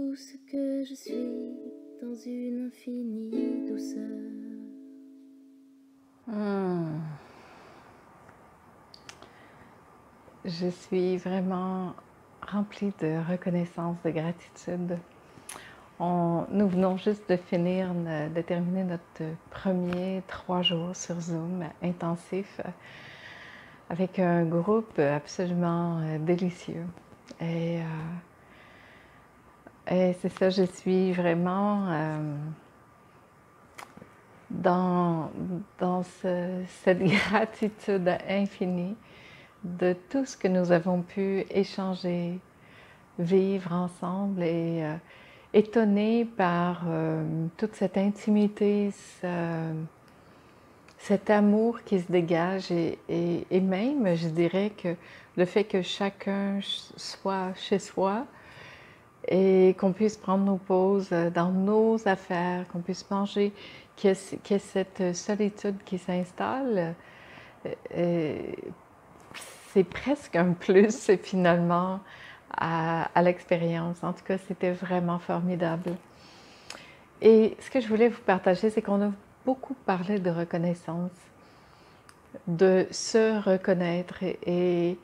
tout ce que je suis dans une infinie douceur. Je suis vraiment remplie de reconnaissance, de gratitude. Nous venons juste de terminer notre premier 3 jours sur Zoom intensif avec un groupe absolument délicieux. Et, et c'est ça, je suis vraiment dans cette gratitude infinie de tout ce que nous avons pu échanger, vivre ensemble et étonnée par toute cette intimité, cet amour qui se dégage et même, je dirais que le fait que chacun soit chez soi et qu'on puisse prendre nos pauses dans nos affaires, qu'on puisse manger, qu'il y ait cette solitude qui s'installe, euh, c'est presque un plus finalement à l'expérience. En tout cas, c'était vraiment formidable. Et ce que je voulais vous partager, c'est qu'on a beaucoup parlé de reconnaissance, de se reconnaître et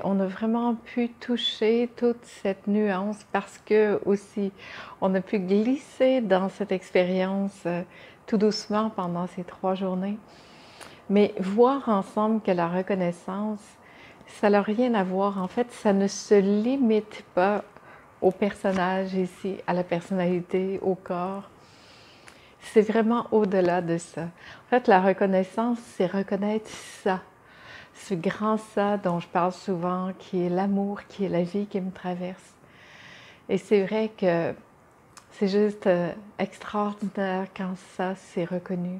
on a vraiment pu toucher toute cette nuance parce que aussi on a pu glisser dans cette expérience tout doucement pendant ces 3 journées. Mais voir ensemble que la reconnaissance, ça n'a rien à voir. En fait, ça ne se limite pas au personnage ici, à la personnalité, au corps. C'est vraiment au-delà de ça. En fait, la reconnaissance, c'est reconnaître ça, ce grand ça dont je parle souvent, qui est l'amour, qui est la vie qui me traverse. Et c'est vrai que c'est juste extraordinaire quand ça, c'est reconnu.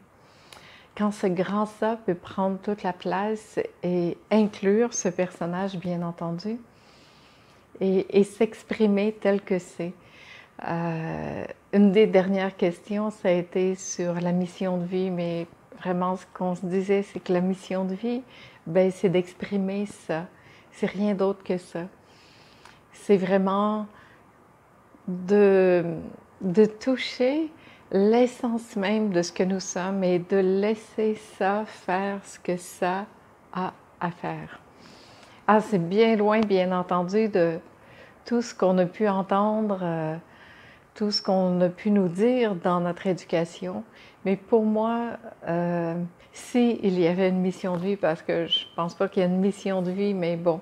Quand ce grand ça peut prendre toute la place et inclure ce personnage, bien entendu, et s'exprimer tel que c'est. Une des dernières questions, ça a été sur la mission de vie, mais vraiment ce qu'on se disait, c'est que la mission de vie, ben, c'est d'exprimer ça. C'est rien d'autre que ça. C'est vraiment de, de toucher l'essence même de ce que nous sommes et de laisser ça faire ce que ça a à faire. Ah, c'est bien loin, bien entendu, de tout ce qu'on a pu entendre, tout ce qu'on a pu nous dire dans notre éducation. Mais pour moi, s'il y avait une mission de vie, parce que je ne pense pas qu'il y ait une mission de vie, mais bon,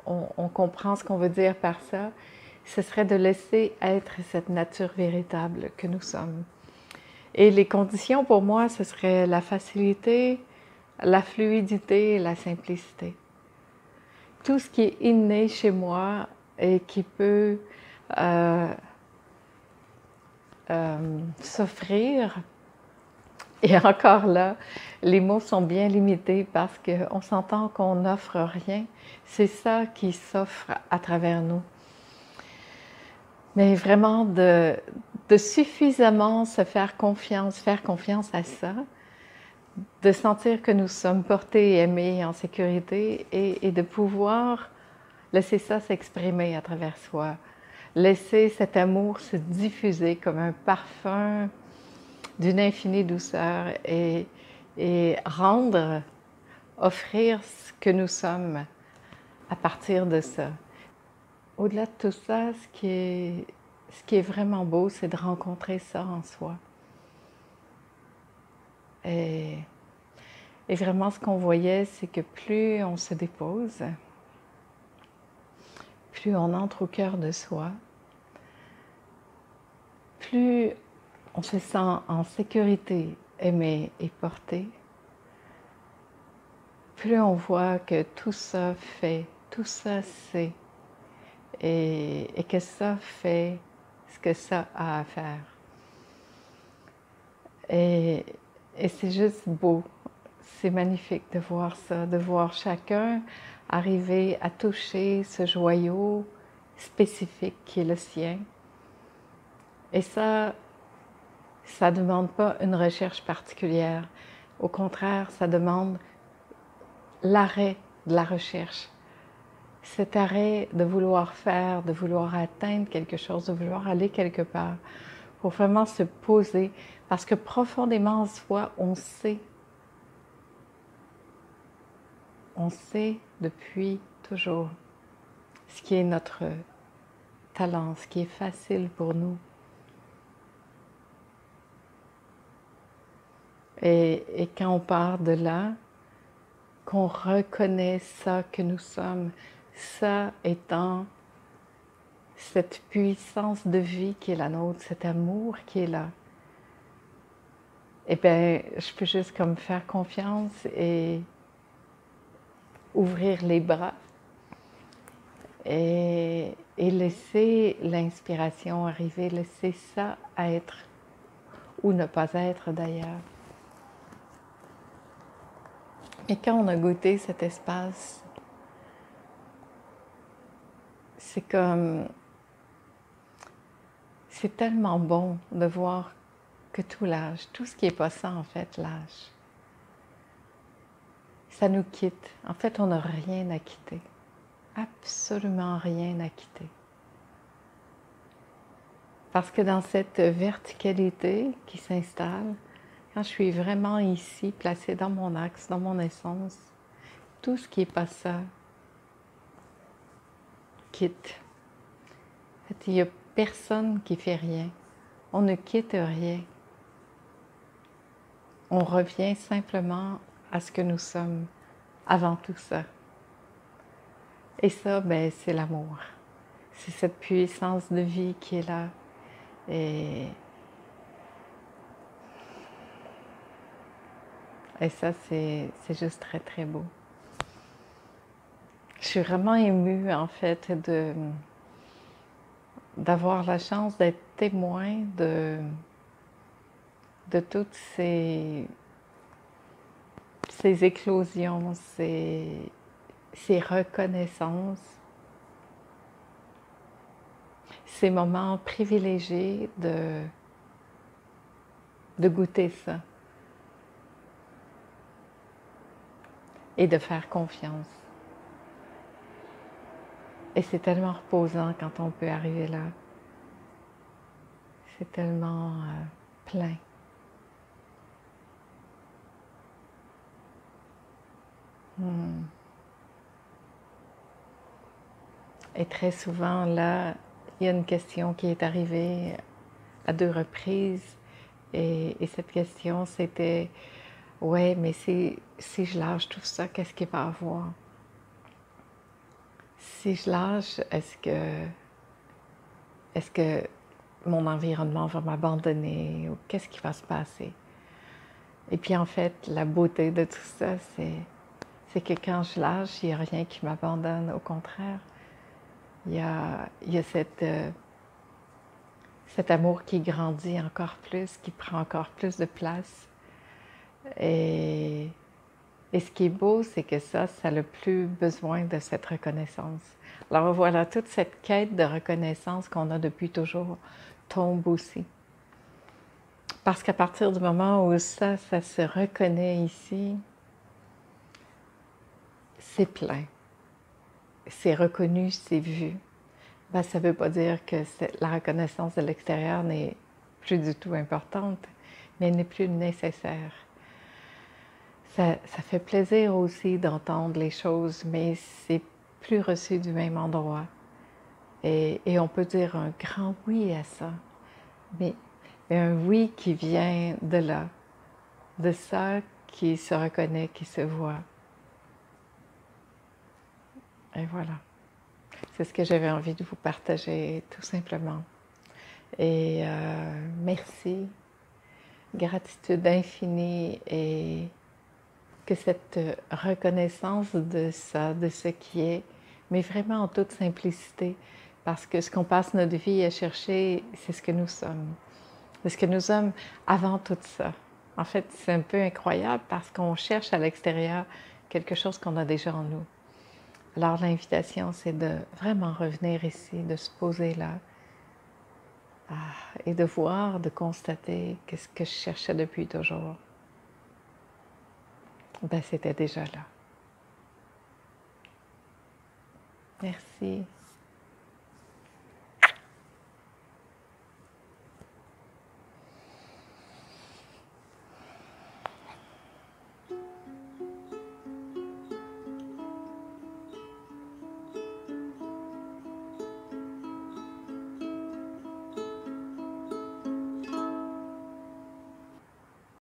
on comprend ce qu'on veut dire par ça, ce serait de laisser être cette nature véritable que nous sommes. Et les conditions pour moi, ce serait la facilité, la fluidité et la simplicité. Tout ce qui est inné chez moi et qui peut s'offrir. Et encore là, les mots sont bien limités parce qu'on s'entend qu'on n'offre rien. C'est ça qui s'offre à travers nous. Mais vraiment de suffisamment se faire confiance à ça, de sentir que nous sommes portés, aimés, en sécurité et de pouvoir laisser ça s'exprimer à travers soi. Laisser cet amour se diffuser comme un parfum d'une infinie douceur et rendre, offrir ce que nous sommes à partir de ça. Au-delà de tout ça, ce qui est vraiment beau, c'est de rencontrer ça en soi. Et vraiment, ce qu'on voyait, c'est que plus on se dépose, plus on entre au cœur de soi, plus on se sent en sécurité, aimé et porté, plus on voit que tout ça fait, tout ça c'est, et que ça fait ce que ça a à faire. Et c'est juste beau, c'est magnifique de voir ça, de voir chacun arriver à toucher ce joyau spécifique qui est le sien. Et ça ne demande pas une recherche particulière. Au contraire, ça demande l'arrêt de la recherche. cet arrêt de vouloir faire, de vouloir atteindre quelque chose, de vouloir aller quelque part, pour vraiment se poser, parce que profondément en soi, on sait depuis toujours ce qui est notre talent, ce qui est facile pour nous. Et quand on part de là, qu'on reconnaît ça que nous sommes, ça étant cette puissance de vie qui est la nôtre, cet amour qui est là, eh bien, je peux juste comme faire confiance et ouvrir les bras et laisser l'inspiration arriver, laisser ça être ou ne pas être d'ailleurs. Et quand on a goûté cet espace, c'est comme, c'est tellement bon de voir que tout lâche, tout ce qui n'est pas ça en fait lâche. Ça nous quitte. En fait, on n'a rien à quitter. Absolument rien à quitter. Parce que dans cette verticalité qui s'installe, quand je suis vraiment ici, placée dans mon axe, dans mon essence, tout ce qui n'est pas ça quitte. En fait, il n'y a personne qui fait rien. On ne quitte rien. On revient simplement à ce que nous sommes avant tout ça. Et ça, ben, c'est l'amour. C'est cette puissance de vie qui est là. Et ça, c'est juste très, très beau. Je suis vraiment émue, en fait, d'avoir la chance d'être témoin de toutes ces éclosions, ces reconnaissances, ces moments privilégiés de goûter ça et de faire confiance. Et c'est tellement reposant quand on peut arriver là. C'est tellement plein. Et très souvent, là, il y a une question qui est arrivée à 2 reprises. Et cette question, c'était « Ouais, mais si je lâche tout ça, qu'est-ce qu'il va y avoir? Si je lâche, est-ce que mon environnement va m'abandonner ou qu'est-ce qui va se passer? » Et puis en fait, la beauté de tout ça, c'est que quand je lâche, il n'y a rien qui m'abandonne. Au contraire, il y a cet amour qui grandit encore plus, qui prend encore plus de place. Et ce qui est beau, c'est que ça n'a plus besoin de cette reconnaissance. Alors voilà, toute cette quête de reconnaissance qu'on a depuis toujours tombe aussi. Parce qu'à partir du moment où ça se reconnaît ici, c'est plein. C'est reconnu, c'est vu. Ben, ça ne veut pas dire que la reconnaissance de l'extérieur n'est plus du tout importante, mais elle n'est plus nécessaire. Ça fait plaisir aussi d'entendre les choses, mais c'est plus reçu du même endroit. Et on peut dire un grand oui à ça, mais un oui qui vient de là, de ça qui se reconnaît, qui se voit. Et voilà. C'est ce que j'avais envie de vous partager, tout simplement. Et merci, gratitude infinie et que cette reconnaissance de ça, de ce qui est, mais vraiment en toute simplicité, parce que ce qu'on passe notre vie à chercher, c'est ce que nous sommes. C'est ce que nous sommes avant tout ça. En fait, c'est un peu incroyable parce qu'on cherche à l'extérieur quelque chose qu'on a déjà en nous. Alors l'invitation, c'est de vraiment revenir ici, de se poser là et de voir, de constater que ce que je cherchais depuis toujours, ben, c'était déjà là. Merci.